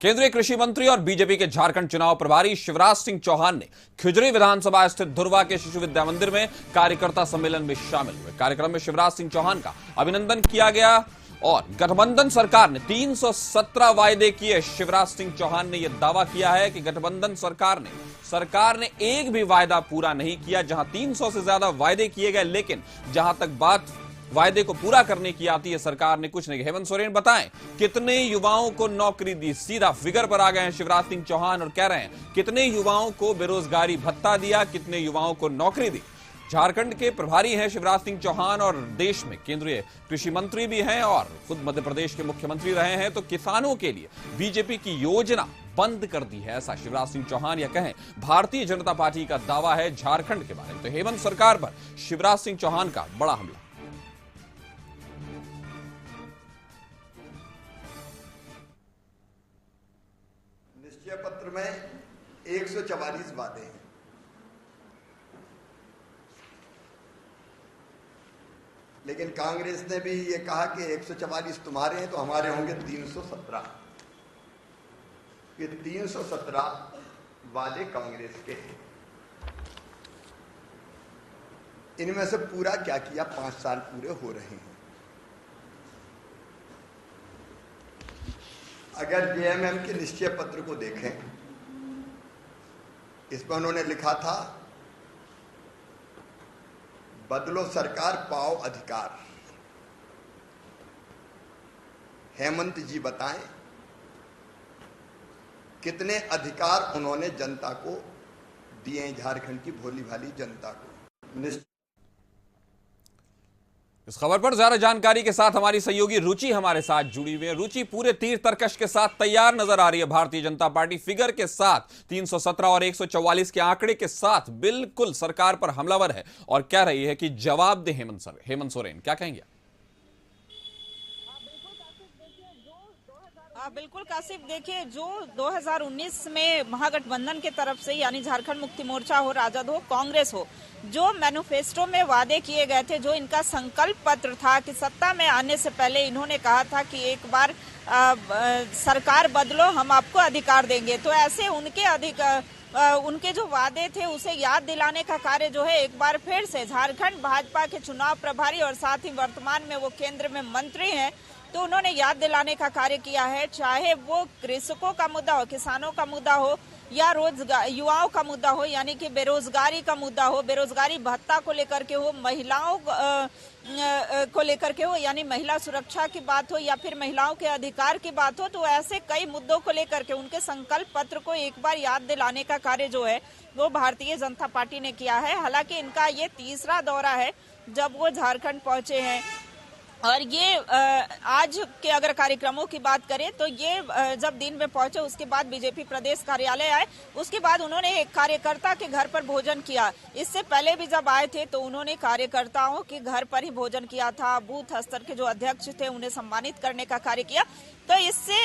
केंद्रीय कृषि मंत्री और बीजेपी के झारखंड चुनाव प्रभारी शिवराज सिंह चौहान ने खिजरी विधानसभा स्थित धुर्वा के शिशु विद्या मंदिर में कार्यकर्ता सम्मेलन में शामिल हुए। कार्यक्रम में शिवराज सिंह चौहान का अभिनंदन किया गया और गठबंधन सरकार ने 317 वायदे किए। शिवराज सिंह चौहान ने यह दावा किया है कि गठबंधन सरकार ने एक भी वायदा पूरा नहीं किया। जहां 300 से ज्यादा वायदे किए गए, लेकिन जहां तक बात वायदे को पूरा करने की आती है, सरकार ने कुछ नहीं। हेमंत सोरेन बताएं कितने युवाओं को नौकरी दी। सीधा फिगर पर आ गए हैं शिवराज सिंह चौहान और कह रहे हैं कितने युवाओं को बेरोजगारी भत्ता दिया, कितने युवाओं को नौकरी दी। झारखंड के प्रभारी हैं शिवराज सिंह चौहान और देश में केंद्रीय कृषि मंत्री भी हैं और खुद मध्य प्रदेश के मुख्यमंत्री रहे हैं। तो किसानों के लिए बीजेपी की योजना बंद कर दी है, ऐसा शिवराज सिंह चौहान या कहें भारतीय जनता पार्टी का दावा है झारखंड के बारे में। तो हेमंत सरकार पर शिवराज सिंह चौहान का बड़ा हमला। निश्चय पत्र में 144 वादे हैं। लेकिन कांग्रेस ने भी ये कहा कि 144 तुम्हारे हैं तो हमारे होंगे 317। ये 317 वादे कांग्रेस के हैं। इनमें से पूरा क्या किया? 5 साल पूरे हो रहे हैं। अगर जेएमएम के निश्चय पत्र को देखें, इसमें उन्होंने लिखा था बदलो सरकार पाओ अधिकार। हेमंत जी बताएं कितने अधिकार उन्होंने जनता को दिए, झारखंड की भोली भाली जनता को। इस खबर पर ज्यादा जानकारी के साथ हमारी सहयोगी रुचि हमारे साथ जुड़ी हुई है। रुचि, पूरे तीर तर्कश के साथ तैयार नजर आ रही है भारतीय जनता पार्टी, फिगर के साथ 317 और 144 के आंकड़े के साथ बिल्कुल सरकार पर हमलावर है और कह रही है कि जवाब दे हेमंत सोरेन। क्या कहेंगे? बिल्कुल कासिफ, देखिए जो 2019 में महागठबंधन के तरफ से यानी झारखंड मुक्ति मोर्चा हो, राजद हो, कांग्रेस हो, जो मैनिफेस्टो में वादे किए गए थे, जो इनका संकल्प पत्र था कि सत्ता में आने से पहले इन्होंने कहा था कि एक बार सरकार बदलो, हम आपको अधिकार देंगे। तो ऐसे उनके जो वादे थे उसे याद दिलाने का कार्य जो है एक बार फिर से झारखंड भाजपा के चुनाव प्रभारी और साथ ही वर्तमान में वो केंद्र में मंत्री हैं, तो उन्होंने याद दिलाने का कार्य किया है। चाहे वो कृषकों का मुद्दा हो, किसानों का मुद्दा हो या रोजगार युवाओं का मुद्दा हो, यानी कि बेरोजगारी का मुद्दा हो, बेरोजगारी भत्ता को लेकर के हो, महिलाओं को लेकर के हो, यानी महिला सुरक्षा की बात हो या फिर महिलाओं के अधिकार की बात हो, तो ऐसे कई मुद्दों को लेकर के उनके संकल्प पत्र को एक बार याद दिलाने का कार्य जो है वो भारतीय जनता पार्टी ने किया है। हालांकि इनका ये तीसरा दौरा है जब वो झारखंड पहुंचे हैं और ये आज के अगर कार्यक्रमों की बात करें तो ये जब दिन में पहुंचे उसके बाद बीजेपी प्रदेश कार्यालय आए, उसके बाद उन्होंने एक कार्यकर्ता के घर पर भोजन किया। इससे पहले भी जब आए थे तो उन्होंने कार्यकर्ताओं के घर पर ही भोजन किया था। बूथ स्तर के जो अध्यक्ष थे उन्हें सम्मानित करने का कार्य किया। तो इससे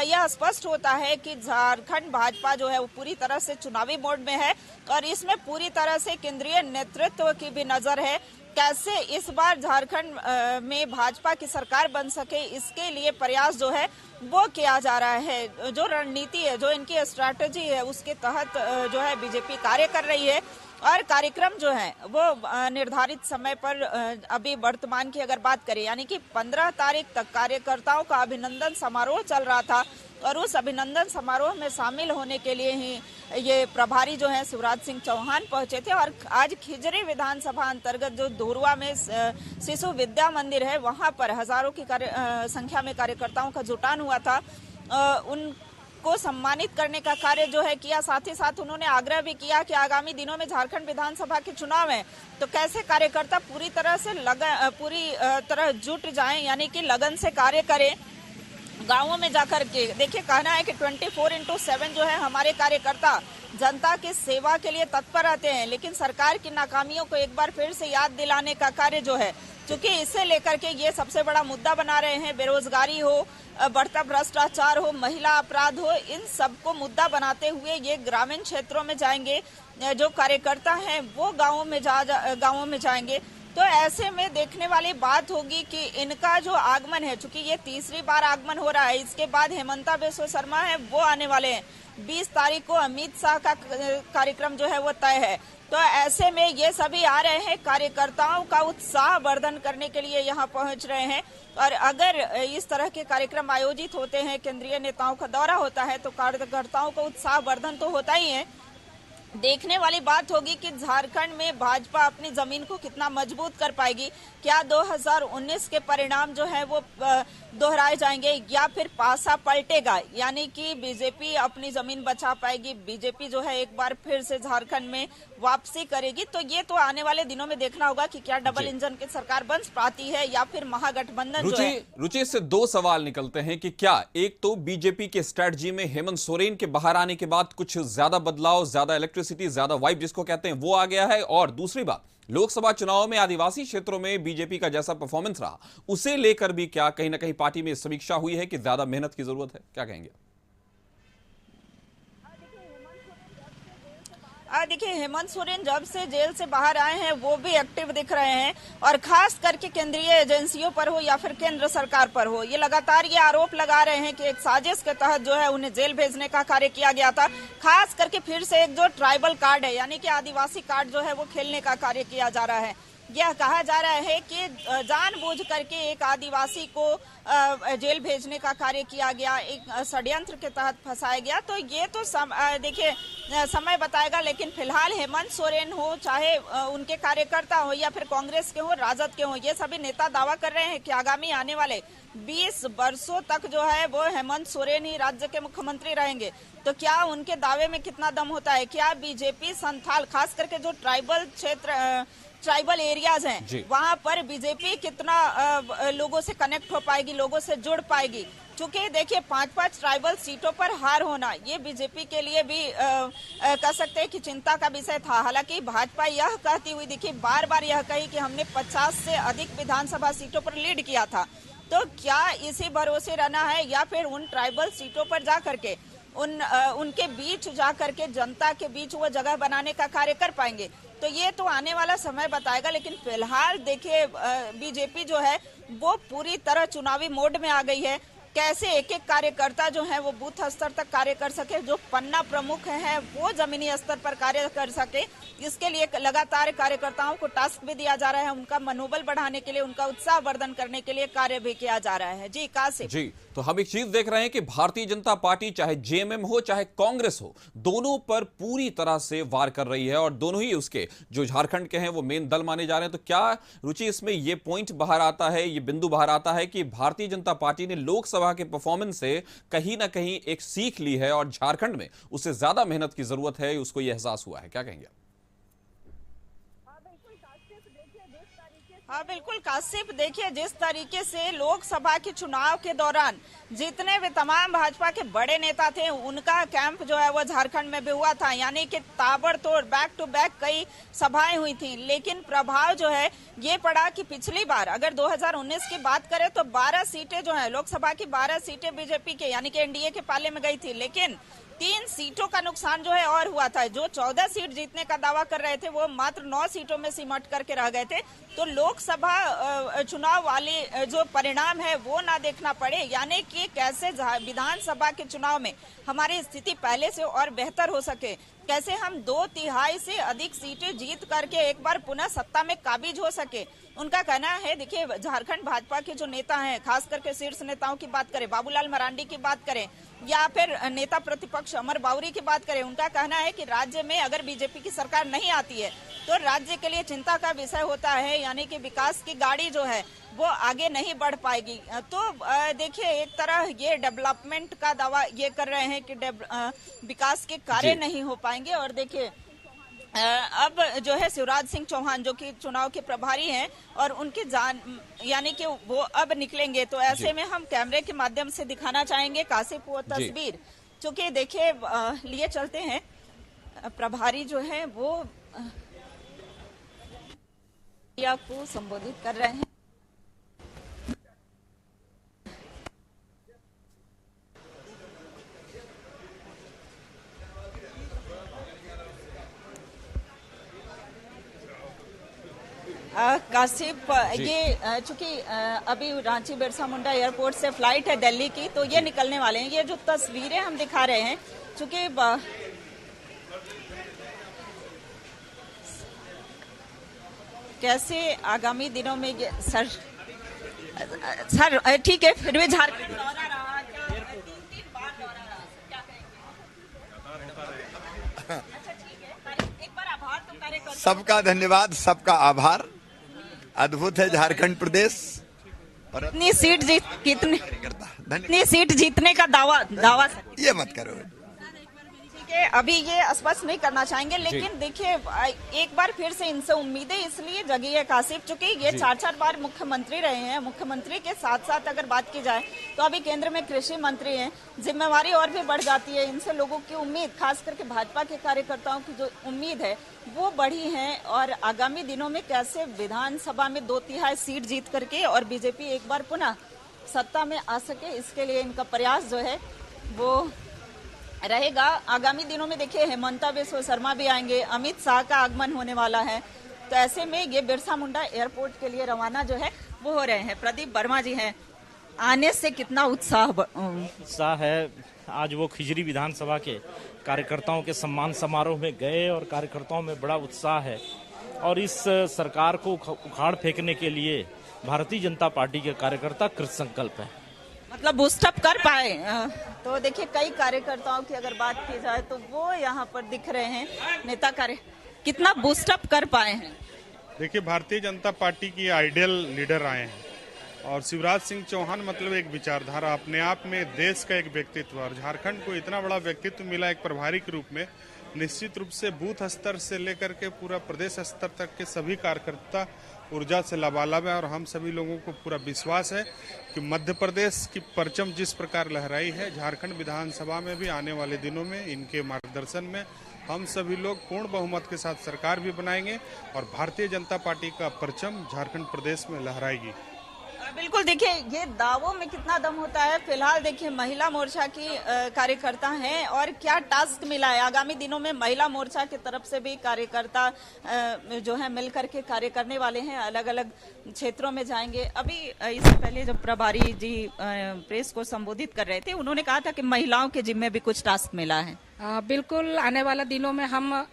यह स्पष्ट होता है कि झारखंड भाजपा जो है वो पूरी तरह से चुनावी मोड में है और इसमें पूरी तरह से केंद्रीय नेतृत्व की भी नजर है। कैसे इस बार झारखंड में भाजपा की सरकार बन सके, इसके लिए प्रयास जो है वो किया जा रहा है। जो रणनीति है, जो इनकी स्ट्रैटेजी है, उसके तहत जो है बीजेपी कार्य कर रही है और कार्यक्रम जो है वो निर्धारित समय पर अभी वर्तमान की अगर बात करें यानी कि 15 तारीख तक कार्यकर्ताओं का अभिनंदन समारोह चल रहा था और उस अभिनंदन समारोह में शामिल होने के लिए ही ये प्रभारी जो है शिवराज सिंह चौहान पहुंचे थे। और आज खिजरी विधानसभा अंतर्गत जो धुर्वा में शिशु विद्या मंदिर है वहां पर हजारों की संख्या में कार्यकर्ताओं का जुटान हुआ था। उनको सम्मानित करने का कार्य जो है किया। साथ ही साथ उन्होंने आग्रह भी किया कि आगामी दिनों में झारखंड विधानसभा के चुनाव है तो कैसे कार्यकर्ता पूरी तरह जुट जाएं, यानी कि लगन से कार्य करें गांवों में जाकर के। देखिए, कहना है कि 24/7 जो है हमारे कार्यकर्ता जनता की सेवा के लिए तत्पर रहते हैं, लेकिन सरकार की नाकामियों को एक बार फिर से याद दिलाने का कार्य जो है, क्योंकि इसे लेकर के ये सबसे बड़ा मुद्दा बना रहे हैं। बेरोजगारी हो, बढ़ता भ्रष्टाचार हो, महिला अपराध हो, इन सबको मुद्दा बनाते हुए ये ग्रामीण क्षेत्रों में जाएंगे। जो कार्यकर्ता हैं वो गांवों में जाएंगे तो ऐसे में देखने वाली बात होगी कि इनका जो आगमन है, चूंकि ये तीसरी बार आगमन हो रहा है, इसके बाद हेमंता बिस्वा शर्मा है वो आने वाले हैं। 20 तारीख को अमित शाह का कार्यक्रम जो है वो तय है। तो ऐसे में ये सभी आ रहे हैं, कार्यकर्ताओं का उत्साह वर्धन करने के लिए यहाँ पहुंच रहे हैं। और अगर इस तरह के कार्यक्रम आयोजित होते हैं, केंद्रीय नेताओं का दौरा होता है, तो कार्यकर्ताओं का उत्साह वर्धन तो होता ही है। देखने वाली बात होगी कि झारखंड में भाजपा अपनी जमीन को कितना मजबूत कर पाएगी। क्या 2019 के परिणाम जो है वो दोहराए जाएंगे या फिर पासा पलटेगा, यानी कि बीजेपी अपनी जमीन बचा पाएगी, बीजेपी जो है एक बार फिर से झारखंड में वापसी करेगी। तो ये तो आने वाले दिनों में देखना होगा कि क्या डबल इंजन की सरकार बन पाती है या फिर महागठबंधन जो है। रुचि, इससे दो सवाल निकलते हैं कि क्या एक तो बीजेपी के स्ट्रेटजी में हेमंत सोरेन के बाहर आने के बाद कुछ ज्यादा बदलाव, ज्यादा इलेक्ट्रिसिटी, ज्यादा वाइब जिसको कहते हैं वो आ गया है, और दूसरी बात लोकसभा चुनाव में आदिवासी क्षेत्रों में बीजेपी का जैसा परफॉर्मेंस रहा उसे लेकर भी क्या कहीं ना कहीं पार्टी में समीक्षा हुई है कि ज्यादा मेहनत की जरूरत है? क्या कहेंगे? देखिए, हेमंत सोरेन जब से जेल से बाहर आए हैं वो भी एक्टिव दिख रहे हैं, और खास करके केंद्रीय एजेंसियों पर हो या फिर केंद्र सरकार पर हो, ये लगातार ये आरोप लगा रहे हैं कि एक साजिश के तहत जो है उन्हें जेल भेजने का कार्य किया गया था। खास करके फिर से एक जो ट्राइबल कार्ड है, यानी कि आदिवासी कार्ड जो है वो खेलने का कार्य किया जा रहा है। यह कहा जा रहा है कि जानबूझ करके एक आदिवासी को जेल भेजने का कार्य किया गया, एक षड्यंत्र के तहत फंसाया गया। तो ये तो देखिए समय बताएगा, लेकिन फिलहाल हेमंत सोरेन हो, चाहे उनके कार्यकर्ता हो या फिर कांग्रेस के हो, राजद के हो, ये सभी नेता दावा कर रहे हैं कि आगामी आने वाले 20 वर्षों तक जो है वो हेमंत सोरेन ही राज्य के मुख्यमंत्री रहेंगे। तो क्या उनके दावे में कितना दम होता है? क्या बीजेपी संथाल, खास करके जो ट्राइबल क्षेत्र, ट्राइबल एरियाज हैं, वहां पर बीजेपी कितना लोगों से कनेक्ट हो पाएगी, लोगों से जुड़ पाएगी? क्योंकि देखिए 5-5 ट्राइबल सीटों पर हार होना ये बीजेपी के लिए भी कह सकते हैं कि चिंता का विषय था। हालांकि भाजपा यह कहती हुई दिखी, बार बार यह कही कि हमने 50 से अधिक विधानसभा सीटों पर लीड किया था। तो क्या इसी भरोसे रहना है या फिर उन ट्राइबल सीटों पर जा करके उनके बीच जा करके जनता के बीच वो जगह बनाने का कार्य कर पाएंगे? तो ये तो आने वाला समय बताएगा। लेकिन फिलहाल देखिए बीजेपी जो है वो पूरी तरह चुनावी मोड में आ गई है। कैसे एक एक कार्यकर्ता जो है वो बूथ स्तर तक कार्य कर सके, जो पन्ना प्रमुख है वो जमीनी स्तर पर कार्य कर सके, इसके लिए लगातार कार्यकर्ताओं को टास्क भी दिया जा रहा है। उनका मनोबल बढ़ाने के लिए, उनका उत्साह वर्धन करने के लिए कार्य भी किया जा रहा है। जी कासिफ जी, तो हम एक चीज देख रहे हैं कि भारतीय जनता पार्टी चाहे जेएमएम हो चाहे कांग्रेस हो, दोनों पर पूरी तरह से वार कर रही है, और दोनों ही उसके जो झारखंड के हैं वो मेन दल माने जा रहे हैं। तो क्या रुचि इसमें ये पॉइंट बाहर आता है, ये बिंदु बाहर आता है कि भारतीय जनता पार्टी ने लोकसभा के परफॉर्मेंस से कहीं ना कहीं एक सीख ली है और झारखंड में उससे ज्यादा मेहनत की जरूरत है, उसको यह एहसास हुआ है? क्या कहेंगे? हाँ बिल्कुल कासिफ, देखिए जिस तरीके से लोकसभा के चुनाव के दौरान जितने भी तमाम भाजपा के बड़े नेता थे उनका कैंप जो है वो झारखंड में भी हुआ था, यानी कि ताबड़तोड़ बैक टू बैक कई सभाएं हुई थी। लेकिन प्रभाव जो है ये पड़ा कि पिछली बार अगर 2019 की बात करें तो 12 सीटें जो है लोकसभा की 12 सीटें बीजेपी के यानी कि एनडीए के पाले में गई थी, लेकिन 3 सीटों का नुकसान जो है और हुआ था। जो 14 सीट जीतने का दावा कर रहे थे वो मात्र 9 सीटों में सिमट करके रह गए थे। तो लोकसभा चुनाव वाले जो परिणाम है वो ना देखना पड़े, यानी कि कैसे विधानसभा के चुनाव में हमारी स्थिति पहले से और बेहतर हो सके, कैसे हम 2/3 से अधिक सीटें जीत करके एक बार पुनः सत्ता में काबिज हो सके। उनका कहना है, देखिए झारखंड भाजपा के जो नेता हैं, खास करके शीर्ष नेताओं की बात करें, बाबूलाल मरांडी की बात करें या फिर नेता प्रतिपक्ष अमर बाउरी की बात करें, उनका कहना है कि राज्य में अगर बीजेपी की सरकार नहीं आती है तो राज्य के लिए चिंता का विषय होता है, यानी कि विकास की गाड़ी जो है वो आगे नहीं बढ़ पाएगी। तो देखिए एक तरह ये डेवलपमेंट का दावा ये कर रहे हैं कि विकास के कार्य नहीं हो पाएंगे। और देखिए अब जो है शिवराज सिंह चौहान जो कि चुनाव के प्रभारी हैं और उनकी जान यानी कि वो अब निकलेंगे, तो ऐसे में हम कैमरे के माध्यम से दिखाना चाहेंगे कासिफ वो तस्वीर, क्योंकि देखिए लिए चलते हैं प्रभारी जो है वो को संबोधित कर रहे हैं। काशिफ, ये चूंकि अभी रांची बिरसा मुंडा एयरपोर्ट से फ्लाइट है दिल्ली की, तो ये निकलने वाले हैं। ये जो तस्वीरें हम दिखा रहे हैं, चूंकि कैसे आगामी दिनों में ये सर ठीक है, फिर भी झारखंड दौरा रहा, तीन बार दौरा रहा, क्या कहेंगे? अच्छा ठीक है, एक बार आभार तो कार्यकर्ता सबका धन्यवाद, सबका आभार। अद्भुत है झारखंड प्रदेश। और कितनी सीट जीत कितनी धन्यवाद। कितनी सीट जीतने का दावा ये मत करो। ठीक है, अभी ये स्पष्ट नहीं करना चाहेंगे, लेकिन देखिए एक बार फिर से इनसे उम्मीदें इसलिए जगी है काशिफ, चूंकि ये 4-4 बार मुख्यमंत्री रहे हैं। मुख्यमंत्री के साथ साथ अगर बात की जाए तो अभी केंद्र में कृषि मंत्री हैं, जिम्मेवारी और भी बढ़ जाती है। इनसे लोगों की उम्मीद, खास करके भाजपा के कार्यकर्ताओं की जो उम्मीद है वो बढ़ी है। और आगामी दिनों में कैसे विधानसभा में 2/3 सीट जीत करके और बीजेपी एक बार पुनः सत्ता में आ सके, इसके लिए इनका प्रयास जो है वो रहेगा। आगामी दिनों में देखिए हेमंता बिस्वा शर्मा भी आएंगे, अमित शाह का आगमन होने वाला है, तो ऐसे में ये बिरसा मुंडा एयरपोर्ट के लिए रवाना जो है वो हो रहे हैं। प्रदीप वर्मा जी हैं, आने से कितना उत्साह है। आज वो खिजरी विधानसभा के कार्यकर्ताओं के सम्मान समारोह में गए और कार्यकर्ताओं में बड़ा उत्साह है। और इस सरकार को उखाड़ फेंकने के लिए भारतीय जनता पार्टी के कार्यकर्ता कृत संकल्प है। मतलब बूस्टअप कर पाए। तो देखिए कई कार्यकर्ताओं की अगर बात की जाए तो वो यहाँ पर दिख रहे हैं, नेता कार्य कितना बूस्टअप कर पाए हैं। देखिए भारतीय जनता पार्टी की आइडियल लीडर आए हैं और शिवराज सिंह चौहान मतलब एक विचारधारा, अपने आप में देश का एक व्यक्तित्व, और झारखंड को इतना बड़ा व्यक्तित्व मिला एक प्रभारी के रूप में। निश्चित रूप से बूथ स्तर से लेकर के पूरा प्रदेश स्तर तक के सभी कार्यकर्ता ऊर्जा से लबालब है और हम सभी लोगों को पूरा विश्वास है कि मध्य प्रदेश की परचम जिस प्रकार लहराई है, झारखंड विधानसभा में भी आने वाले दिनों में इनके मार्गदर्शन में हम सभी लोग पूर्ण बहुमत के साथ सरकार भी बनाएंगे और भारतीय जनता पार्टी का परचम झारखंड प्रदेश में लहराएगी। बिल्कुल, देखिए ये दावों में कितना दम होता है। फिलहाल देखिए महिला मोर्चा की कार्यकर्ता हैं और क्या टास्क मिला है। आगामी दिनों में महिला मोर्चा की तरफ से भी कार्यकर्ता जो है मिलकर के कार्य करने वाले हैं, अलग अलग क्षेत्रों में जाएंगे। अभी इससे पहले जब प्रभारी जी प्रेस को संबोधित कर रहे थे, उन्होंने कहा था कि महिलाओं के जिम्मे भी कुछ टास्क मिला है। बिल्कुल, आने वाले दिनों में हम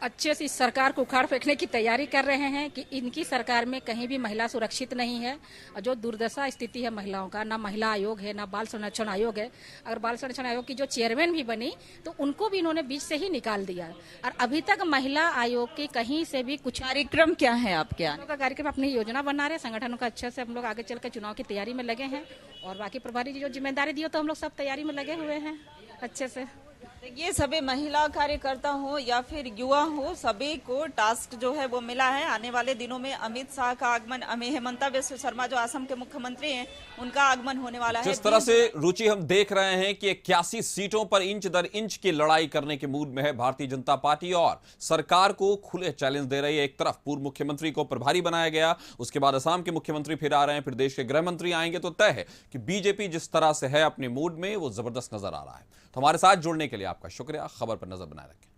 अच्छे से इस सरकार को उखाड़ फेंकने की तैयारी कर रहे हैं कि इनकी सरकार में कहीं भी महिला सुरक्षित नहीं है। जो दुर्दशा स्थिति है महिलाओं का, ना महिला आयोग है ना बाल संरक्षण आयोग है। अगर बाल संरक्षण आयोग की जो चेयरमैन भी बनी तो उनको भी इन्होंने बीच से ही निकाल दिया और अभी तक महिला आयोग की कहीं से भी कुछ। कार्यक्रम क्या है आपके? हम लोग का कार्यक्रम अपनी योजना बना रहे, संगठनों का अच्छे से हम लोग आगे चल कर चुनाव की तैयारी में लगे हैं और बाकी प्रभारी जी जो जिम्मेदारी दी तो हम लोग सब तैयारी में लगे हुए हैं अच्छे से। ये सभी महिला कार्यकर्ता हो या फिर युवा हो, सभी को टास्क जो है वो मिला है। आने वाले दिनों में अमित शाह का आगमन, हेमंता बिस्वा शर्मा जो असम के मुख्यमंत्री हैं, उनका आगमन होने वाला है। जिस तरह से रुचि हम देख रहे हैं कि 81 सीटों पर इंच दर इंच की लड़ाई करने के मूड में है भारतीय जनता पार्टी और सरकार को खुले चैलेंज दे रही है। एक तरफ पूर्व मुख्यमंत्री को प्रभारी बनाया गया, उसके बाद असम के मुख्यमंत्री फिर आ रहे हैं, फिर देश के गृह मंत्री आएंगे, तो तय है कि बीजेपी जिस तरह से है अपने मूड में वो जबरदस्त नजर आ रहा है। तो हमारे साथ जुड़ने के लिए आपका शुक्रिया। खबर पर नजर बनाए रखें।